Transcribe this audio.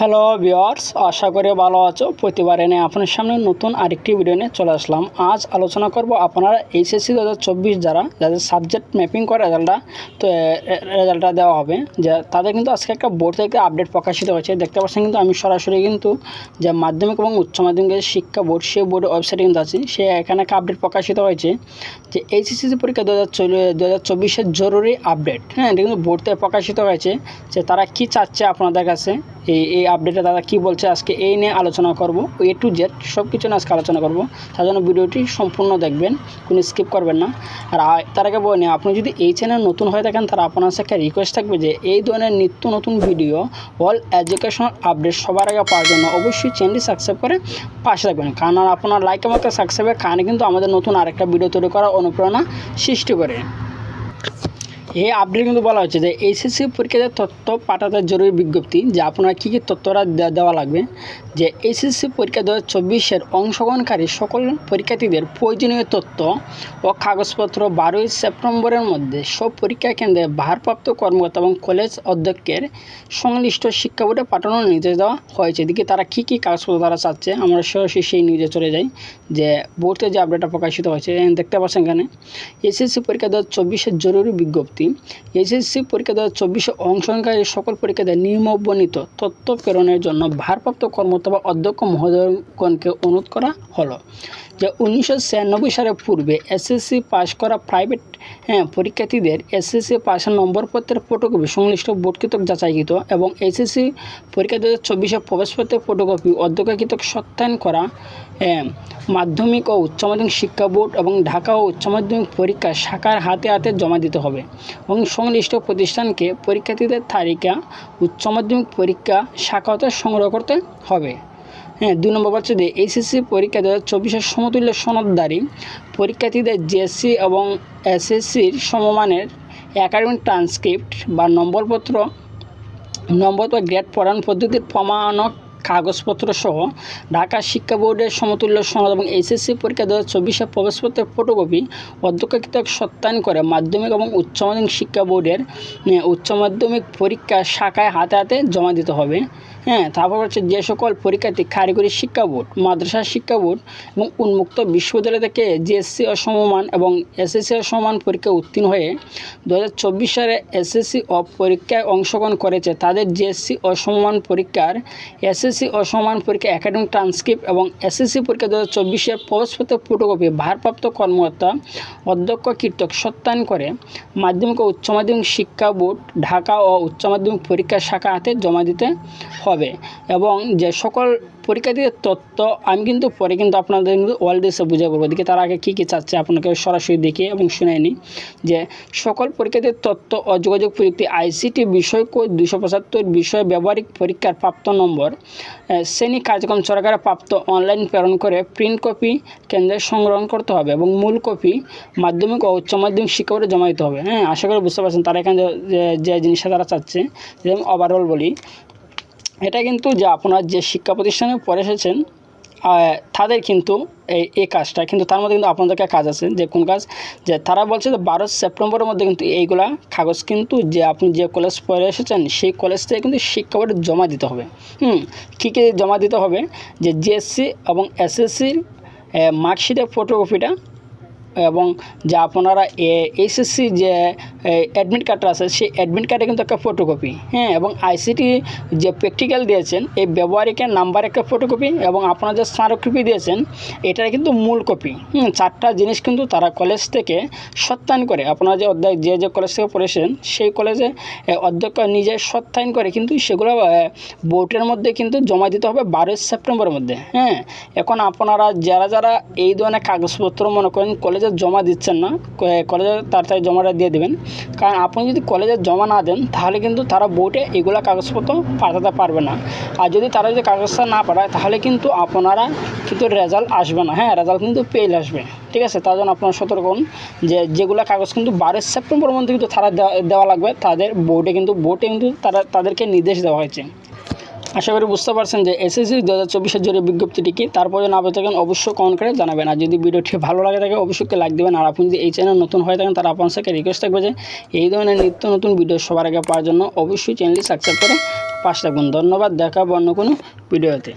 Hello viewers, আশা করি ভালো আছো। প্রতিবার এনে আপনার সামনে নতুন আরেকটি ভিডিও নিয়ে চলে আসলাম। আজ আলোচনা করব আপনারা এইচএসসি 2024 যাদের সাবজেক্ট ম্যাপিং করে রেজাল্টটা দেওয়া হবে, যে তাদের কিন্তু আজকে একটা বোর্ড থেকে আপডেট প্রকাশিত হয়েছে। দেখতে পাচ্ছেন কিন্তু আমি সরাসরি কিন্তু যে মাধ্যমিক এবং উচ্চ মাধ্যমিকের শিক্ষা বোর্ড, সেই বোর্ডের ওয়েবসাইটে কিন্তু আছি। সে এখানে একটা আপডেট প্রকাশিত হয়েছে যে এইচএসসি পরীক্ষা 2024-এর জরুরি আপডেট। হ্যাঁ, এটা কিন্তু বোর্ড থেকে প্রকাশিত হয়েছে যে তারা কি চাচ্ছে আপনাদের কাছে, এই আপডেটে দাদা কি বলছে, আজকে এই নিয়ে আলোচনা করব। এ টু জেড সব কিছু নিয়ে আজকে আলোচনা করব। তার জন্য ভিডিওটি সম্পূর্ণ দেখবেন, কোনো স্কিপ করবেন না। আর তার আগে বলে নিই, আপনি যদি এই চ্যানেল নতুন হয়ে থাকেন তারা আপনার সাথে রিকোয়েস্ট থাকবে যে এই ধরনের নিত্য নতুন ভিডিও, অল এডুকেশনাল আপডেট সবার আগে পাওয়ার জন্য অবশ্যই চ্যানেলটি সাবস্ক্রাইব করে পাশে থাকবেন। কারণ আপনার লাইক এবং সাবস্ক্রাইবের কারণে কিন্তু আমাদের নতুন আরেকটা ভিডিও তৈরি করার অনুপ্রেরণা সৃষ্টি করে। এই আপডেট কিন্তু বলা হচ্ছে যে এইচএসসি পরীক্ষার তথ্য পাঠাতে জরুরি বিজ্ঞপ্তি, যে আপনারা কী কী তথ্যটা দেওয়া লাগবে। যে এইচএসসি পরীক্ষা 2024-এর অংশগ্রহণকারী সকল পরীক্ষার্থীদের প্রয়োজনীয় তথ্য ও কাগজপত্র 12ই সেপ্টেম্বরের মধ্যে সব পরীক্ষা কেন্দ্রে ভারপ্রাপ্ত কর্মকর্তা এবং কলেজ অধ্যক্ষের সংশ্লিষ্ট শিক্ষা বোর্ডে পাঠানোর নির্দেশ দেওয়া হয়েছে। এদিকে তারা কী কী কাগজপত্র তারা চাচ্ছে, আমরা সরাসরি সেই নিউজে চলে যাই। যে বোর্ডে যে আপডেটটা প্রকাশিত হয়েছে দেখতে পাচ্ছেন এখানে, এইচএসসি পরীক্ষা 2024-এর জরুরি বিজ্ঞপ্তি। এইচএসসি পরীক্ষা 2024-এ অংশগ্রহণকারী সকল পরীক্ষার্থীদের নিয়মবর্ণিত তথ্য প্রেরণের জন্য ভারপ্রাপ্ত কর্মকর্তা বা অধ্যক্ষ মহোদয়গণকে অনুরোধ করা হলো। যে 1996 সালের পূর্বে এসএসসি পাস করা প্রাইভেট পরীক্ষার্থীদের এসএসসি পাসের নম্বরপত্রের ফটোকপি সংশ্লিষ্ট বোর্ডকৃত যাচাইকৃত এবং এইচএসসি পরীক্ষা 2024-এর প্রবেশপত্রের ফটোকপি অধ্যক্ষকৃত সত্যায়ন করা মাধ্যমিক ও উচ্চ মাধ্যমিক শিক্ষা বোর্ড এবং ঢাকা ও উচ্চ মাধ্যমিক পরীক্ষা শাখার হাতে হাতে জমা দিতে হবে এবং সংশ্লিষ্ট প্রতিষ্ঠানকে পরীক্ষার্থীদের তালিকা উচ্চ মাধ্যমিক পরীক্ষা শাখা হতে সংগ্রহ করতে হবে। 2 নম্বর হচ্ছে যে এইচএসসি পরীক্ষা 2024-এর সমতুল্য সনদধারী পরীক্ষার্থীদের জিএসসি এবং এসএসসির সমমানের একাডেমিক ট্রান্সক্রিপ্ট বা নম্বরপত্র গ্রেড প্রদান পদ্ধতির প্রমাণক কাগজপত্র সহ ঢাকা শিক্ষা বোর্ডের সমতুল্য সনদ এবং এইচএসসি পরীক্ষা 2024-এর প্রবেশপত্রের ফটোকপি অধ্যক্ষকৃত সত্যায়ন করে মাধ্যমিক এবং উচ্চ মাধ্যমিক শিক্ষা বোর্ডের উচ্চ মাধ্যমিক পরীক্ষা শাখায় হাতে হাতে জমা দিতে হবে। তারপর হচ্ছে যে সকল পরীক্ষার্থী কারিগরি শিক্ষা বোর্ড, মাদ্রাসা শিক্ষা বোর্ড এবং উন্মুক্ত বিশ্ববিদ্যালয় থেকে জিএসসি অসমমান এবং এসএসসি অসমমান পরীক্ষা উত্তীর্ণ হয়ে 2024 সালে এসএসসি পরীক্ষায় অংশগ্রহণ করেছে তাদের জিএসসি অসমমান পরীক্ষার এসএসসি অসমমান পরীক্ষা একাডেমিক ট্রান্সক্রিপ্ট এবং এসএসসি পরীক্ষা 2024-এর প্রবেশপত্রের ফটোকপি ভারপ্রাপ্ত কর্মকর্তা অধ্যক্ষকৃত সত্যায়ন করে মাধ্যমিক ও উচ্চ মাধ্যমিক শিক্ষা বোর্ড ঢাকা ও উচ্চ মাধ্যমিক পরীক্ষা শাখা হাতে জমা দিতে হবে। এবং যে সকল পরীক্ষার্থীদের তথ্য আমি কিন্তু পরে কিন্তু আপনাদের কিন্তু ওয়ার্ল্ডেসে বুঝে বলবো। এদিকে তার আগে কী কী চাচ্ছে আপনাকে সরাসরি দেখে এবং শুনে নিই। যে সকল পরীক্ষার্থীদের তথ্য ও যোগাযোগ প্রযুক্তি আইসিটি বিষয় কোড 275 বিষয় ব্যবহারিক পরীক্ষার প্রাপ্ত নম্বর শ্রেণী কার্যক্রম সরকারে প্রাপ্ত অনলাইন প্রেরণ করে প্রিন্ট কপি কেন্দ্রে সংগ্রহণ করতে হবে এবং মূল কপি মাধ্যমিক ও উচ্চ মাধ্যমিক শিক্ষা বোর্ডে জমা দিতে হবে। আশা করি বুঝতে পারছেন তারা এখানে যে জিনিসটা তারা চাচ্ছে। যেমন ওভারঅল বলি, এটা কিন্তু যে আপনার যে শিক্ষা প্রতিষ্ঠানে পড়ে এসেছেন তাদের কিন্তু এই কাজটা কিন্তু তার মধ্যে কিন্তু আপনাদেরকে কাজ আছে। যে কোন কাজ, যে তারা বলছে যে 12 সেপ্টেম্বরের মধ্যে কিন্তু এইগুলা কাগজ কিন্তু যে আপনি যে কলেজ পড়ে এসেছেন সেই কলেজ থেকে কিন্তু শিক্ষা বোর্ডে জমা দিতে হবে। কী কী জমা দিতে হবে, যে জিএসসি এবং এসএসসির মার্কশিটের ফটোকপিটা এবং যে আপনারা এইচএসসি যে অ্যাডমিট কার্ডটা আছে সেই অ্যাডমিট কার্ডে কিন্তু একটা ফটোকপি, এবং আইসিটি যে প্র্যাকটিক্যাল দিয়েছেন এই ব্যবহারিকের নাম্বার একটা ফটোকপি এবং আপনারা যে স্মারকলিপি দিয়েছেন এটার কিন্তু মূল কপি। 4টা জিনিস কিন্তু তারা কলেজ থেকে সত্যায়ন করে, আপনারা যে যে কলেজ থেকে পড়েছেন সেই কলেজে অধ্যক্ষ নিজে সত্যায়ন করে কিন্তু সেগুলো বোর্ডের মধ্যে কিন্তু জমা দিতে হবে 12 সেপ্টেম্বরের মধ্যে। এখন আপনারা যারা এই ধরনের কাগজপত্র মনে করেন কলেজে জমা দিচ্ছেন না, কলেজে তাড়াতাড়ি জমাটা দিয়ে দেবেন। কারণ আপনি যদি কলেজে জমা না দেন তাহলে কিন্তু তারা বোর্ডে এগুলো কাগজপত্র পাঠাতে পারবে না। আর যদি তারা যদি কাগজটা না পাঠায় তাহলে কিন্তু আপনারা কিন্তু রেজাল্ট আসবে না, রেজাল্ট কিন্তু ফেল আসবে। ঠিক আছে, তার জন্য আপনারা সতর্ক হন যে যেগুলো কাগজ কিন্তু 12 সেপ্টেম্বরের মধ্যে কিন্তু তারা দেওয়া লাগবে তাদের বোর্ডে কিন্তু তাদেরকে নির্দেশ দেওয়া হয়েছে। আশা করি বুঝতে পারছেন যে এসএসসি 2024-এর জন্য বিজ্ঞপ্তিটি কী। তারপর যদি আপনি থাকেন অবশ্যই কমেন্ট করে জানাবেন। আর যদি ভিডিওটি ভালো লাগে থাকে অবশ্যই লাইক দেবেন। আর আপনি যদি এই চ্যানেল নতুন হয়ে থাকেন তারা আপনার সাথে রিকোয়েস্ট থাকবে যে এই ধরনের নিত্য নতুন ভিডিও সবার আগে পাওয়ার জন্য অবশ্যই চ্যানেলটি সাবস্ক্রাইব করে পাশে থাকুন। ধন্যবাদ। দেখা হবে অন্য কোনো ভিডিওতে।